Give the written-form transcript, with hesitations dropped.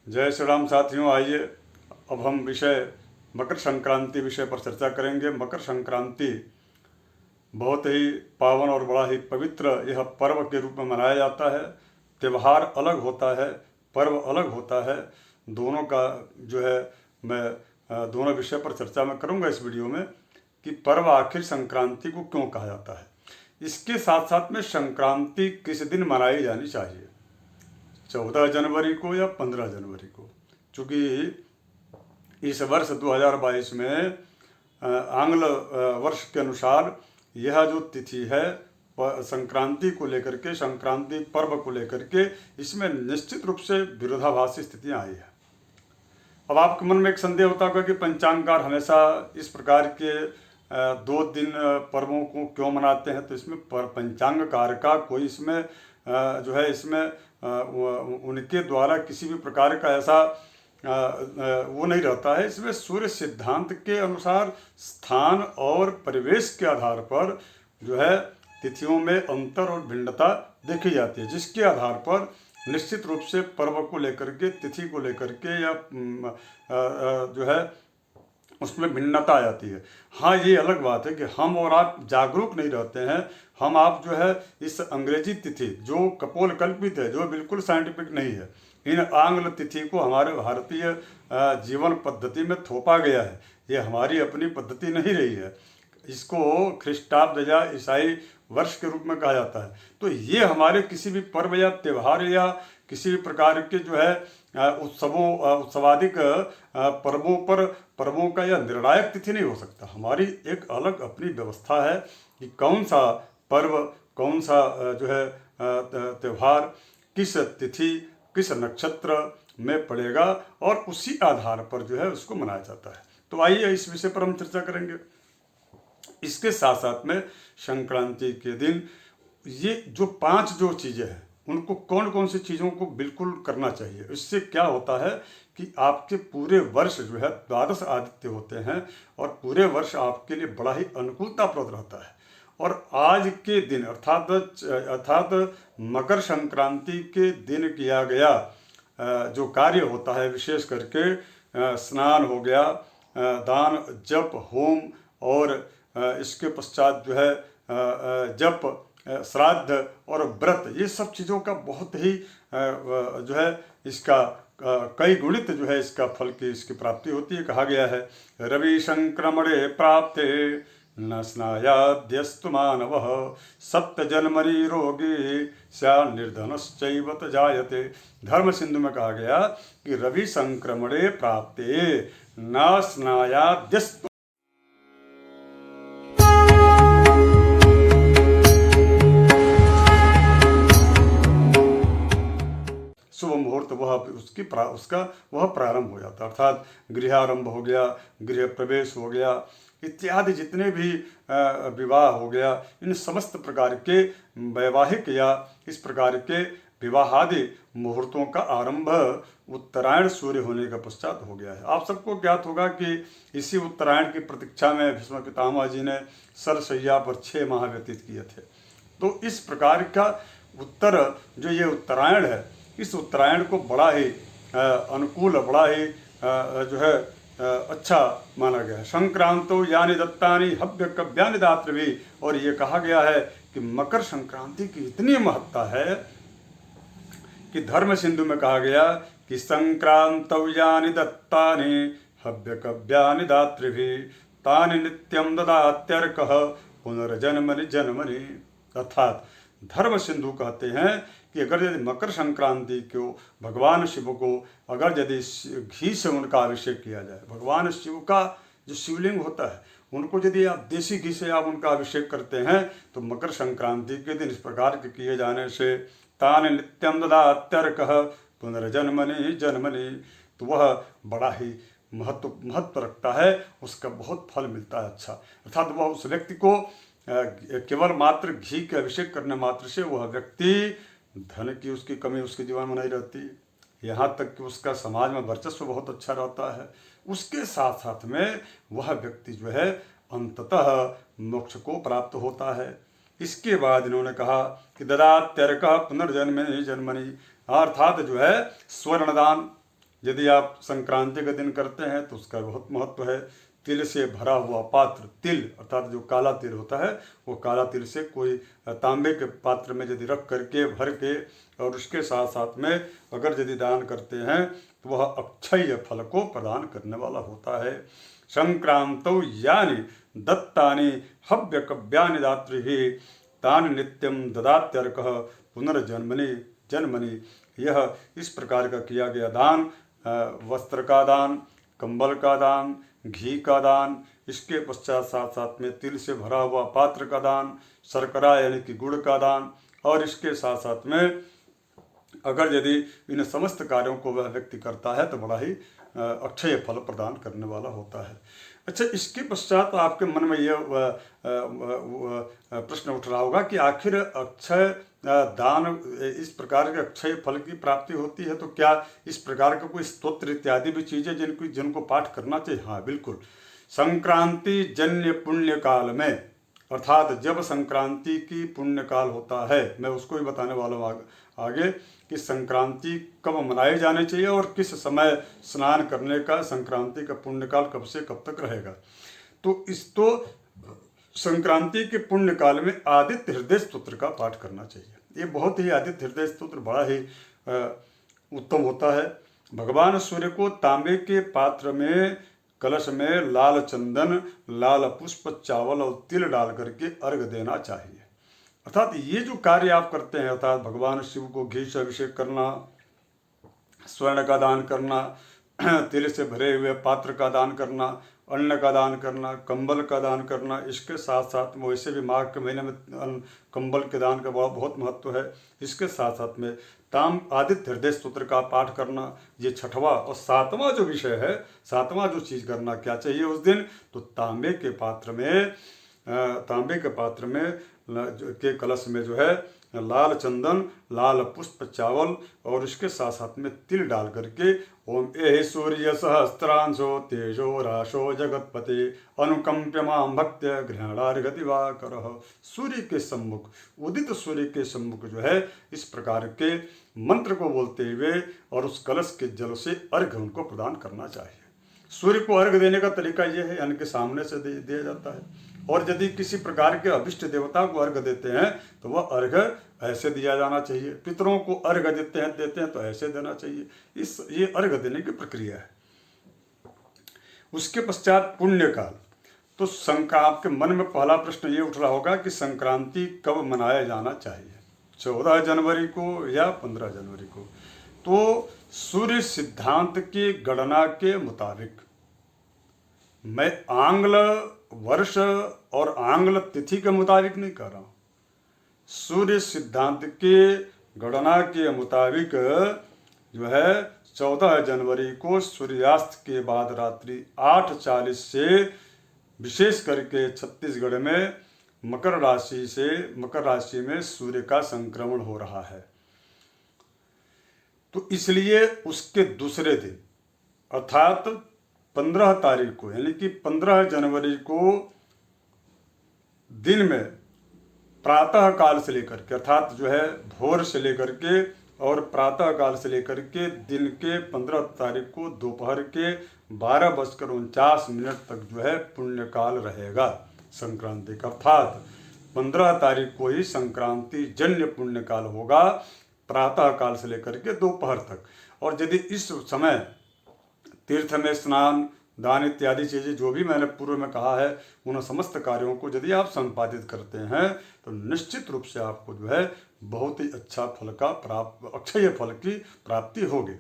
जय श्री राम साथियों, आइए अब हम विषय मकर संक्रांति विषय पर चर्चा करेंगे। मकर संक्रांति बहुत ही पावन और बड़ा ही पवित्र यह पर्व के रूप में मनाया जाता है। त्यौहार अलग होता है, पर्व अलग होता है। दोनों का जो है मैं दोनों विषय पर चर्चा मैं करूंगा इस वीडियो में कि पर्व आखिर संक्रांति को क्यों कहा जाता है। इसके साथ साथ में संक्रांति किस दिन मनाई जानी चाहिए, 14 जनवरी को या 15 जनवरी को। चूँकि इस वर्ष 2022 में आंग्ल वर्ष के अनुसार यह जो तिथि है संक्रांति को लेकर के, संक्रांति पर्व को लेकर के, इसमें निश्चित रूप से विरोधाभासी स्थितियां आई है। अब आपके मन में एक संदेह होता होगा कि पंचांगकार हमेशा इस प्रकार के 2 दिन पर्वों को क्यों मनाते हैं। तो इसमें पंचांगकार का कोई इसमें जो है इसमें उनके द्वारा किसी भी प्रकार का ऐसा वो नहीं रहता है। इसमें सूर्य सिद्धांत के अनुसार स्थान और परिवेश के आधार पर जो है तिथियों में अंतर और भिन्नता देखी जाती है, जिसके आधार पर निश्चित रूप से पर्व को लेकर के, तिथि को लेकर के या जो है उसमें भिन्नता आ जाती है। हाँ, ये अलग बात है कि हम और आप जागरूक नहीं रहते हैं। हम आप जो है इस अंग्रेजी तिथि जो कपोल कल्पित है, जो बिल्कुल साइंटिफिक नहीं है, इन आंग्ल तिथि को हमारे भारतीय जीवन पद्धति में थोपा गया है। ये हमारी अपनी पद्धति नहीं रही है। इसको ख्रिस्टाब्द या ईसाई वर्ष के रूप में कहा जाता है। तो ये हमारे किसी भी पर्व या त्यौहार या किसी भी प्रकार के जो है उत्सवादिक पर्वों का यह निर्णायक तिथि नहीं हो सकता। हमारी एक अलग अपनी व्यवस्था है कि कौन सा पर्व, कौन सा जो है त्यौहार किस तिथि, किस नक्षत्र में पड़ेगा और उसी आधार पर जो है उसको मनाया जाता है। तो आइए इस विषय पर हम चर्चा करेंगे। इसके साथ साथ में संक्रांति के दिन ये जो 5 जो चीज़ें हैं उनको कौन कौन सी चीज़ों को बिल्कुल करना चाहिए। इससे क्या होता है कि आपके पूरे वर्ष जो है 12 आदित्य होते हैं और पूरे वर्ष आपके लिए बड़ा ही अनुकूलताप्रद रहता है। और आज के दिन अर्थात मकर संक्रांति के दिन किया गया जो कार्य होता है, विशेष करके स्नान हो गया, दान, जप, होम और इसके पश्चात जो है जप, श्राद्ध और व्रत, ये सब चीज़ों का बहुत ही जो है इसका कई गुणित जो है इसका फल की इसकी प्राप्ति होती है। कहा गया है रवि संक्रमणे प्राप्ते न स्नायाद्यस्तु मानवः सप्त जन्मनि रोगी स्या निर्धनश्चैव जायते। धर्म सिंधु में कहा गया कि रवि संक्रमणे प्राप्ते न स्नायाद्यस्तु शुभ मुहूर्त उसका वह प्रारंभ हो जाता है। अर्थात गृहारंभ हो गया, गृह प्रवेश हो गया इत्यादि जितने भी विवाह हो गया, इन समस्त प्रकार के वैवाहिक या इस प्रकार के विवाहादि मुहूर्तों का आरंभ उत्तरायण सूर्य होने का पश्चात हो गया है। आप सबको ज्ञात होगा कि इसी उत्तरायण की प्रतीक्षा में भीष्म पितामह जी ने सरसैया पर 6 माह व्यतीत किए थे। तो इस प्रकार का उत्तर जो ये उत्तरायण है, इस उत्तरायण को बड़ा ही अनुकूल, बड़ा ही जो है अच्छा माना गया है। संक्रांतो यानि दत्तानि हव्य कव्यानि दातृभि। और ये कहा गया है कि मकर संक्रांति की इतनी महत्ता है कि धर्म सिंधु में कहा गया कि संक्रांतो यानि दत्तानि हव्य कव्यानि दातृभि तानि नित्यं ददात्यर्कः पुनर्जन्मनि जन्मनि। अर्थात धर्म सिंधु कहते हैं कि अगर यदि मकर संक्रांति को भगवान शिव को अगर यदि घी से उनका अभिषेक किया जाए, भगवान शिव का जो शिवलिंग होता है उनको यदि आप देसी घी से आप उनका अभिषेक करते हैं तो मकर संक्रांति के दिन इस प्रकार के किए जाने से तान नित्यम ददात्यर्कः पुनर्जन्मनि जन्मनि, तो वह बड़ा ही महत्व रखता है, उसका बहुत फल मिलता है अच्छा। अर्थात वह उस व्यक्ति को केवल मात्र घी के अभिषेक करने मात्र से वह व्यक्ति धन की उसकी कमी उसके जीवन में नहीं रहती, यहाँ तक कि उसका समाज में वर्चस्व बहुत अच्छा रहता है। उसके साथ साथ में वह व्यक्ति जो है अंततः मोक्ष को प्राप्त होता है। इसके बाद इन्होंने कहा कि ददात्यर्कः पुनर्जन्मनि जन्मनि, अर्थात जो है स्वर्णदान, यदि आप संक्रांति के दिन करते हैं तो उसका बहुत महत्व है। तिल से भरा हुआ पात्र, तिल अर्थात जो काला तिल होता है, वो काला तिल से कोई तांबे के पात्र में यदि रख करके भर के और उसके साथ साथ में अगर यदि दान करते हैं तो वह अक्षय फल को प्रदान करने वाला होता है। संक्रांतौ यानि दत्तानि हव्यकव्यानि दातृभिः तानि नित्यं ददात्यर्कः पुनर्जन्मनि जन्मनि। यह इस प्रकार का किया गया दान, वस्त्र का दान, कंबल का दान, घी का दान, इसके पश्चात साथ साथ में तिल से भरा हुआ पात्र का दान, शर्करा यानी कि गुड़ का दान, और इसके साथ साथ में अगर यदि इन समस्त कार्यों को वह व्यक्ति करता है तो बड़ा ही अक्षय फल प्रदान करने वाला होता है। अच्छा, इसके पश्चात आपके मन में यह प्रश्न उठ रहा होगा कि आखिर अक्षय दान, इस प्रकार के अक्षय फल की प्राप्ति होती है तो क्या इस प्रकार का कोई स्तोत्र इत्यादि भी चीज़ें जिनको पाठ करना चाहिए? हाँ बिल्कुल। संक्रांति जन्य पुण्य काल में, अर्थात जब संक्रांति की पुण्य काल होता है, मैं उसको भी बताने वाला हूँ आगे कि संक्रांति कब मनाए जाने चाहिए और किस समय स्नान करने का संक्रांति का पुण्यकाल कब से कब तक रहेगा। तो संक्रांति के पुण्यकाल में आदित्य हृदय स्तोत्र का पाठ करना चाहिए। ये बहुत ही आदित्य हृदय स्तोत्र बड़ा ही उत्तम होता है। भगवान सूर्य को तांबे के पात्र में कलश में लाल चंदन, लाल पुष्प, चावल और तिल डाल करके अर्घ देना चाहिए। अर्थात ये जो कार्य आप करते हैं, अर्थात भगवान शिव को घी से अभिषेक करना, स्वर्ण का दान करना, तिल से भरे हुए पात्र का दान करना, अन्न का दान करना, कंबल का दान करना, इसके साथ साथ में वैसे भी माघ के महीने में कंबल के दान का बहुत महत्व है। इसके साथ साथ में आदित्य हृदय स्तोत्र का पाठ करना, ये छठवां और सातवां जो विषय है, सातवां जो चीज़ करना क्या चाहिए उस दिन, तो तांबे के पात्र में के कलश में जो है लाल चंदन, लाल पुष्प, चावल और इसके साथ साथ में तिल डाल करके ओम ए सूर्य सहस्त्रांशो तेजो राशो जगतपते अनुकंप्यमां भक्त्या गृहणार्घति वा करह। सूर्य के सम्मुख, उदित सूर्य के सम्मुख जो है इस प्रकार के मंत्र को बोलते हुए और उस कलश के जल से अर्घ उनको प्रदान करना चाहिए। सूर्य को अर्घ देने का तरीका यह है, यानी कि सामने से दिया जाता है। और यदि किसी प्रकार के अभिष्ट देवता को अर्घ देते हैं तो वह अर्घ ऐसे दिया जाना चाहिए। पितरों को अर्घ देते हैं तो ऐसे देना चाहिए। ये अर्घ देने की प्रक्रिया है। उसके पश्चात पुण्यकाल, तो आपके मन में पहला प्रश्न ये उठ रहा होगा कि संक्रांति कब मनाया जाना चाहिए, 14 जनवरी को या 15 जनवरी को। तो सूर्य सिद्धांत की गणना के मुताबिक, मैं आंग्ल वर्ष और आंग्ल तिथि के मुताबिक नहीं कर रहा हूँ, सूर्य सिद्धांत के गणना के मुताबिक जो है 14 जनवरी को सूर्यास्त के बाद रात्रि 8:40 से विशेष करके छत्तीसगढ़ में मकर राशि में सूर्य का संक्रमण हो रहा है। तो इसलिए उसके दूसरे दिन अर्थात 15 तारीख को, यानी कि 15 जनवरी को दिन में प्रातः काल से लेकर के, अर्थात जो है भोर से लेकर के और प्रातः काल से लेकर के दिन के 15 तारीख को दोपहर के 12:49 तक जो है पुण्यकाल रहेगा संक्रांति का। अर्थात 15 तारीख को ही संक्रांति जन्य पुण्यकाल होगा, प्रातः काल से लेकर के दोपहर तक। और यदि इस समय तीर्थ में स्नान, दान इत्यादि चीज़ें जो भी मैंने पूर्व में कहा है, उन समस्त कार्यों को यदि आप संपादित करते हैं तो निश्चित रूप से आपको जो है बहुत ही अच्छा फल का अक्षय फल की प्राप्ति होगी।